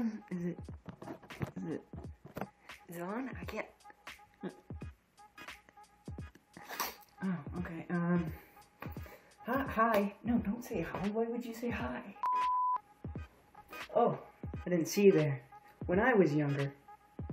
on? Is it on? I can't. Oh, okay. Hi. No, don't say hi. Why would you say hi? Oh, I didn't see you there. When I was younger.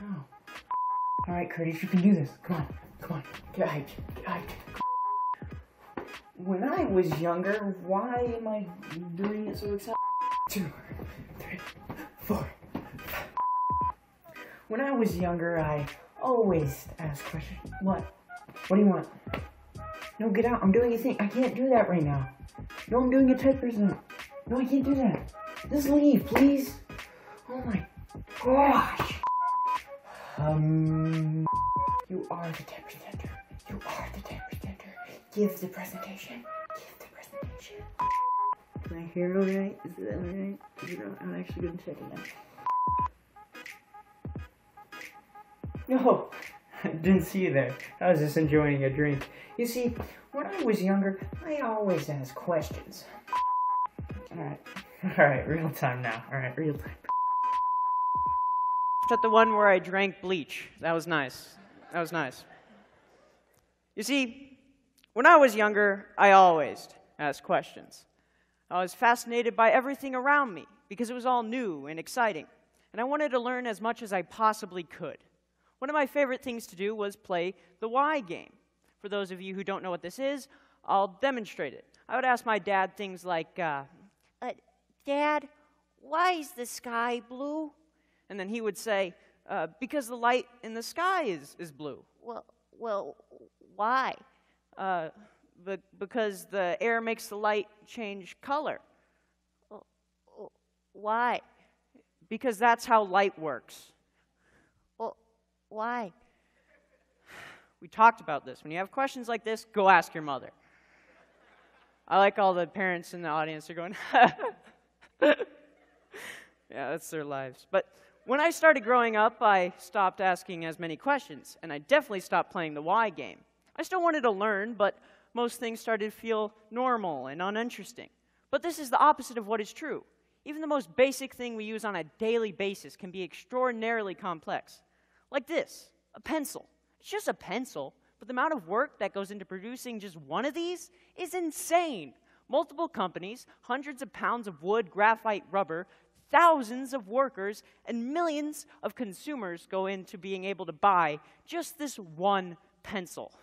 Oh. Alright, Curtis, you can do this. Come on. Get hyped. When I was younger, why am I doing it so excited? 2, 3, 4, 5. When I was younger, I always asked questions. What? What do you want? No, get out. I'm doing a thing. I can't do that right now. No, I'm doing a type person. No, I can't do that. Just leave, please. Oh my gosh. You are the tech presenter. Give the presentation. Can I hear it alright? Is that alright? I'm actually gonna check it out. No, I didn't see you there. I was just enjoying a drink. You see, when I was younger, I always asked questions. Alright, real time now. Alright, real time. At the one where I drank bleach. That was nice. You see, when I was younger, I always asked questions. I was fascinated by everything around me because it was all new and exciting, and I wanted to learn as much as I possibly could. One of my favorite things to do was play the why game. For those of you who don't know what this is, I'll demonstrate it. I would ask my dad things like, Dad, why is the sky blue? And then he would say, because the light in the sky is blue. Well, why? Because the air makes the light change color. Why? Because that's how light works. Well, why? We talked about this. When you have questions like this, go ask your mother. I like all the parents in the audience are going, yeah, that's their lives. But when I started growing up, I stopped asking as many questions, and I definitely stopped playing the why game. I still wanted to learn, but most things started to feel normal and uninteresting. But this is the opposite of what is true. Even the most basic thing we use on a daily basis can be extraordinarily complex. Like this, a pencil. It's just a pencil, but the amount of work that goes into producing just one of these is insane. Multiple companies, hundreds of pounds of wood, graphite, rubber, thousands of workers, and millions of consumers go into being able to buy just this one pencil.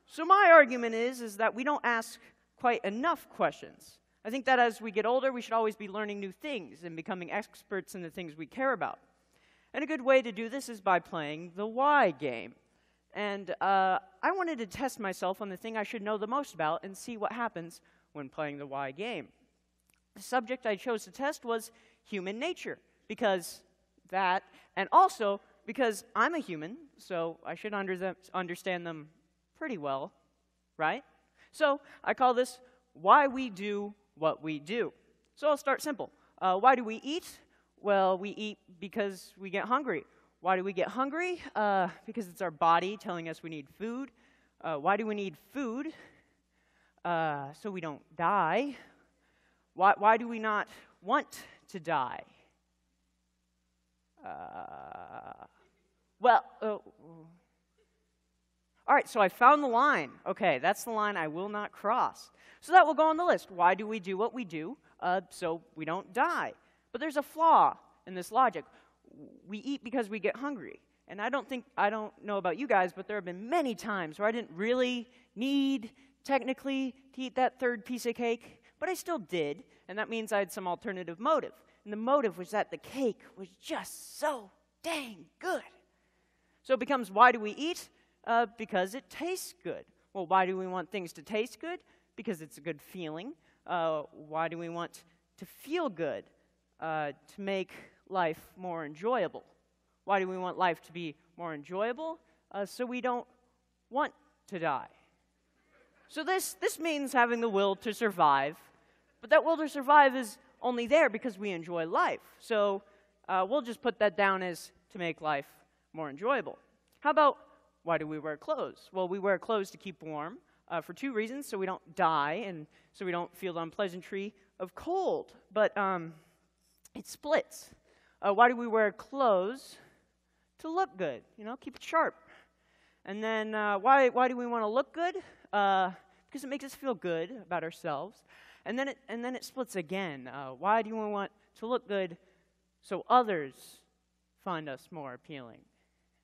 So my argument is that we don't ask quite enough questions. I think that as we get older, we should always be learning new things and becoming experts in the things we care about. And a good way to do this is by playing the why game. And I wanted to test myself on the thing I should know the most about and see what happens when playing the why game. The subject I chose to test was human nature, because that, and also because I'm a human, so I should understand them pretty well, right? So I call this why we do what we do. So I'll start simple. Why do we eat? Well, we eat because we get hungry. Why do we get hungry? Because it's our body telling us we need food. Why do we need food? So we don't die. Why do we not want to die? All right, so I found the line. Okay, that's the line I will not cross. So that will go on the list. Why do we do what we do? So we don't die. But there's a flaw in this logic. We eat because we get hungry. And I don't know about you guys, but there have been many times where I didn't really need, technically, to eat that third piece of cake, but I still did, and that means I had some alternative motive. And the motive was that the cake was just so dang good. So it becomes, why do we eat? Because it tastes good. Well, why do we want things to taste good? Because it's a good feeling. Why do we want to feel good? To make life more enjoyable. Why do we want life to be more enjoyable? So we don't want to die. So this means having the will to survive, but that will to survive is only there because we enjoy life. So we'll just put that down as to make life more enjoyable. How about, why do we wear clothes? Well, we wear clothes to keep warm for two reasons: so we don't die, and so we don't feel the unpleasantry of cold, but it splits. Why do we wear clothes? To look good, keep it sharp. And then why do we want to look good? Because it makes us feel good about ourselves. And then it splits again. Why do we want to look good? So others find us more appealing.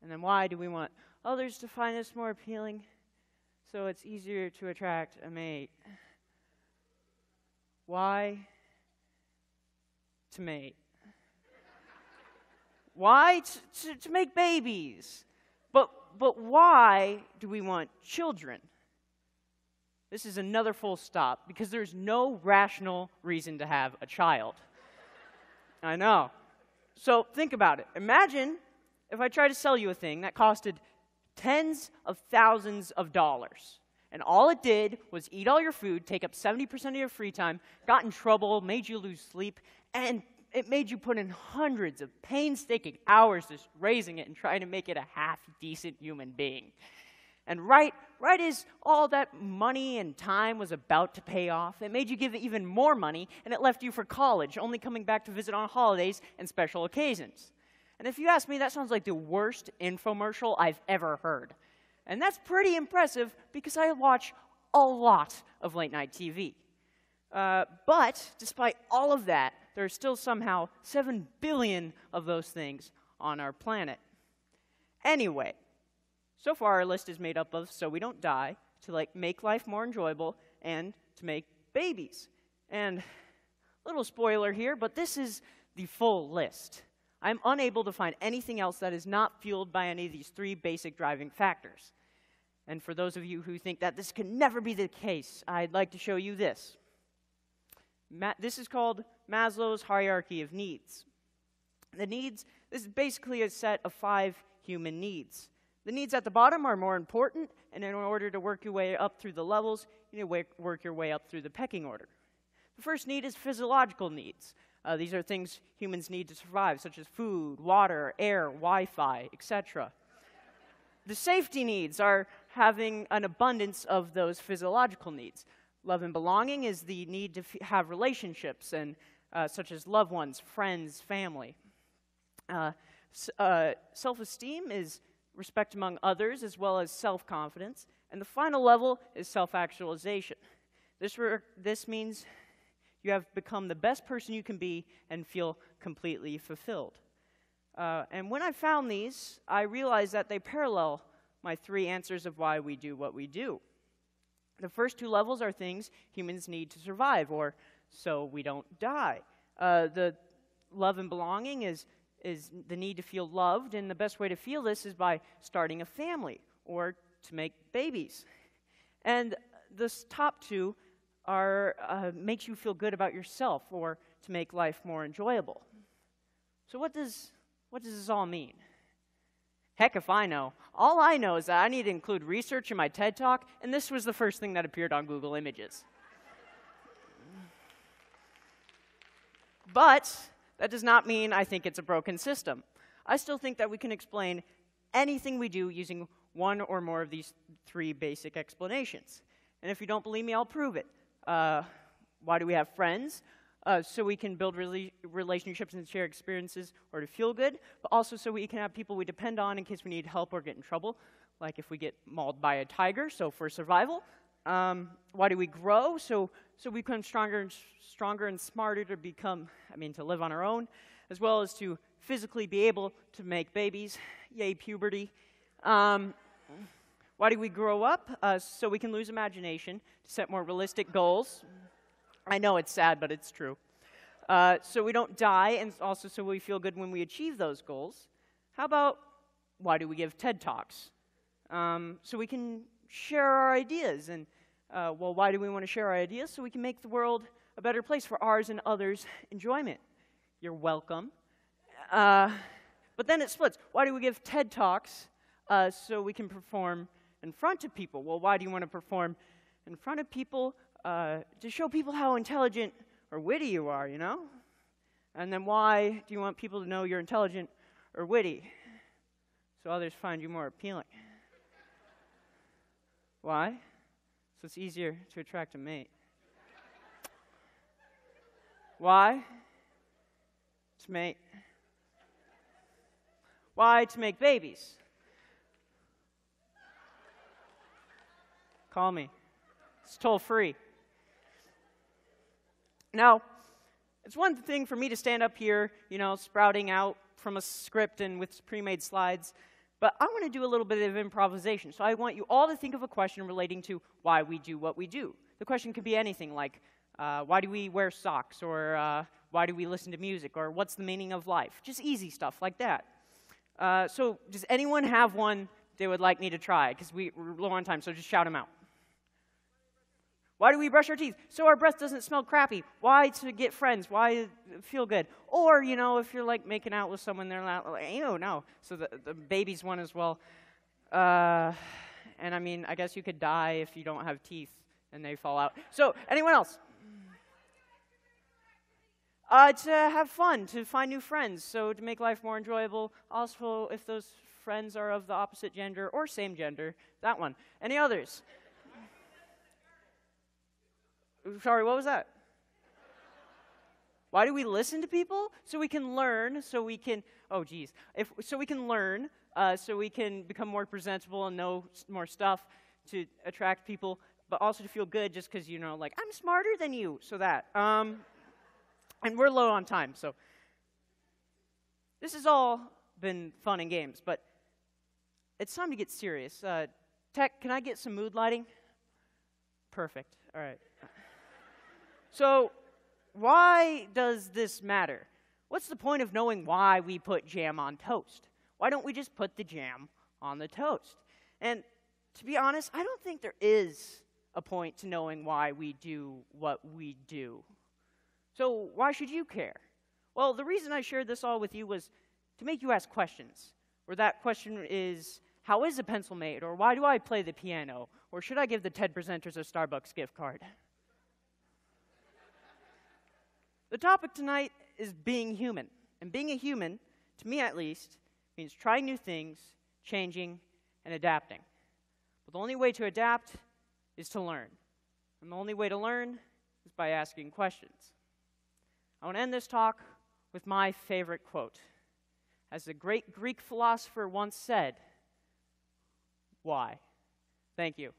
And then why do we want others to find us more appealing? So it's easier to attract a mate. Why? To mate. Why? To make babies. But why do we want children? This is another full stop, because there's no rational reason to have a child. I know. So think about it. Imagine if I tried to sell you a thing that costed tens of thousands of dollars, and all it did was eat all your food, take up 70% of your free time, got in trouble, made you lose sleep, and it made you put in hundreds of painstaking hours just raising it and trying to make it a half-decent human being. And right as all that money and time was about to pay off, it made you give it even more money, and it left you for college, only coming back to visit on holidays and special occasions. And if you ask me, that sounds like the worst infomercial I've ever heard. And that's pretty impressive, because I watch a lot of late-night TV. But despite all of that, there are still somehow 7 billion of those things on our planet. Anyway, so far our list is made up of so we don't die, to make life more enjoyable, and to make babies. And little spoiler here, but this is the full list. I'm unable to find anything else that is not fueled by any of these 3 basic driving factors. And for those of you who think that this can never be the case, I'd like to show you this. This is called Maslow's hierarchy of needs. This is basically a set of 5 human needs. The needs at the bottom are more important, and in order to work your way up through the levels, you need to work your way up through the pecking order. The first need is physiological needs. These are things humans need to survive, such as food, water, air, Wi-Fi, etc. The safety needs are having an abundance of those physiological needs. Love and belonging is the need to have relationships, and such as loved ones, friends, family. Self-esteem is respect among others, as well as self-confidence. And the final level is self-actualization. This means you have become the best person you can be and feel completely fulfilled. And when I found these, I realized that they parallel my 3 answers of why we do what we do. The first 2 levels are things humans need to survive, or so we don't die. The love and belonging is the need to feel loved, and the best way to feel this is by starting a family, or to make babies. And the top 2 are makes you feel good about yourself, or to make life more enjoyable. So what does this all mean? Heck if I know. All I know is that I need to include research in my TED Talk, and this was the first thing that appeared on Google Images. But that does not mean I think it's a broken system. I still think that we can explain anything we do using one or more of these 3 basic explanations. And if you don't believe me, I'll prove it. Why do we have friends? So we can build relationships and share experiences, or to feel good, but also so we can have people we depend on in case we need help or get in trouble, like if we get mauled by a tiger, so for survival. Why do we grow? So we become stronger and smarter to live on our own, as well as to physically be able to make babies. Yay, puberty. Why do we grow up? So we can lose imagination, to set more realistic goals. I know it's sad, but it's true. So we don't die, and also so we feel good when we achieve those goals. How about, why do we give TED Talks? So we can share our ideas. And, why do we want to share our ideas? So we can make the world a better place for ours and others' enjoyment. You're welcome. But then it splits. Why do we give TED Talks? So we can perform in front of people. Well, why do you want to perform in front of people? To show people how intelligent or witty you are, And then why do you want people to know you're intelligent or witty? So others find you more appealing. Why? So it's easier to attract a mate. Why? Why? To make babies. Call me. It's toll free. Now, it's one thing for me to stand up here, sprouting out from a script and with pre-made slides, but I want to do a little bit of improvisation. So I want you all to think of a question relating to why we do what we do. The question could be anything like, why do we wear socks? Or why do we listen to music? Or what's the meaning of life? Just easy stuff like that. So does anyone have one they would like me to try? Because we're low on time, so just shout them out. Why do we brush our teeth? So our breath doesn't smell crappy. Why? To get friends. Why? Feel good. Or, if you're like making out with someone, they're like, ew, no. So the baby's one as well. And I mean, I guess you could die if you don't have teeth and they fall out. So anyone else? To have fun, to find new friends, so to make life more enjoyable. Also, if those friends are of the opposite gender or same gender, that one. Any others? Sorry, what was that? Why do we listen to people? So we can learn, so we can, so we can learn, so we can become more presentable and know more stuff to attract people, but also to feel good just because, like, I'm smarter than you, so that. And we're low on time, so this has all been fun and games, but it's time to get serious. Tech, can I get some mood lighting? Perfect, all right. So, why does this matter? What's the point of knowing why we put jam on toast? Why don't we just put the jam on the toast? And to be honest, I don't think there is a point to knowing why we do what we do. So, why should you care? Well, the reason I shared this all with you was to make you ask questions. Where that question is, how is a pencil made? Or why do I play the piano? Or should I give the TED presenters a Starbucks gift card? The topic tonight is being human. And being a human, to me at least, means trying new things, changing, and adapting. But the only way to adapt is to learn. And the only way to learn is by asking questions. I want to end this talk with my favorite quote. As the great Greek philosopher once said, why? Thank you.